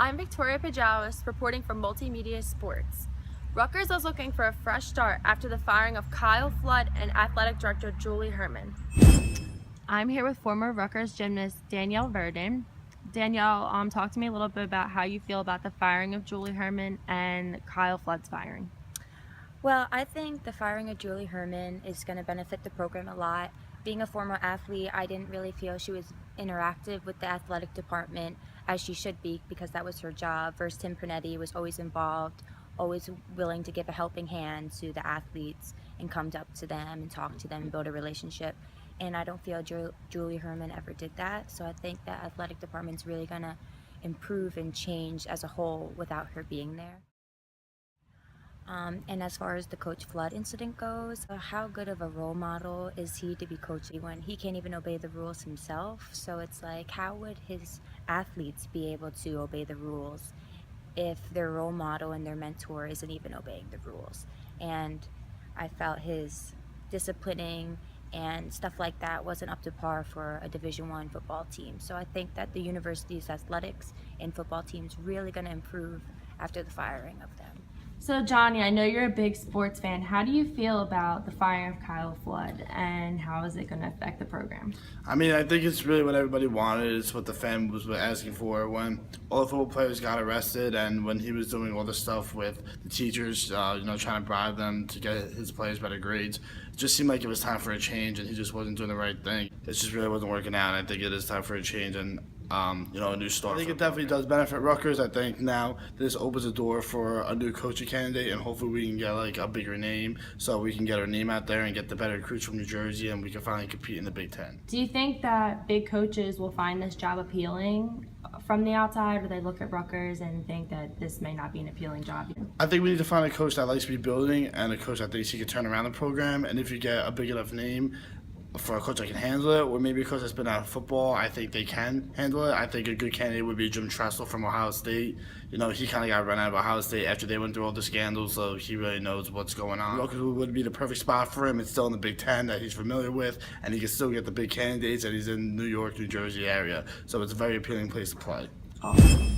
I'm Victoria Pajawas, reporting for Multimedia Sports. Rutgers is looking for a fresh start after the firing of Kyle Flood and athletic director Julie Herman. I'm here with former Rutgers gymnast Danielle Verdon. Danielle, talk to me a little bit about how you feel about the firing of Julie Herman and Kyle Flood's firing. Well, I think the firing of Julie Herman is going to benefit the program a lot. Being a former athlete, I didn't really feel she was interactive with the athletic department as she should be because that was her job. Versus Tim Pernetti was always involved, always willing to give a helping hand to the athletes and come up to them and talk to them and build a relationship. And I don't feel Julie Herman ever did that. So I think the athletic department's really going to improve and change as a whole without her being there. And as far as the Coach Flood incident goes, how good of a role model is he to be coaching when he can't even obey the rules himself? So it's like, how would his athletes be able to obey the rules if their role model and their mentor isn't even obeying the rules? And I felt his disciplining and stuff like that wasn't up to par for a Division I football team. So I think that the university's athletics and football team's really going to improve after the firing of them. So Johnny, I know you're a big sports fan. How do you feel about the firing of Kyle Flood and how is it going to affect the program? I mean, I think it's really what everybody wanted. It's what the fan was asking for when all the football players got arrested and when he was doing all the stuff with the teachers, trying to bribe them to get his players better grades. It just seemed like it was time for a change and he just wasn't doing the right thing. It just really wasn't working out. And I think it is time for a change and a new start. I think it definitely does benefit Rutgers. I think now this opens the door for a new coaching candidate, and hopefully we can get like a bigger name, so we can get our name out there and get the better recruits from New Jersey, and we can finally compete in the Big Ten. Do you think that big coaches will find this job appealing from the outside, or they look at Rutgers and think that this may not be an appealing job? I think we need to find a coach that likes rebuilding and a coach that thinks he can turn around the program, and if you get a big enough name for a coach that can handle it, or maybe a coach that's been out of football, I think they can handle it. I think a good candidate would be Jim Tressel from Ohio State. He kind of got run out of Ohio State after they went through all the scandals, so he really knows what's going on. Rutgers would be the perfect spot for him. It's still in the Big Ten that he's familiar with, and he can still get the big candidates, and he's in New York, New Jersey area, so it's a very appealing place to play. Awesome.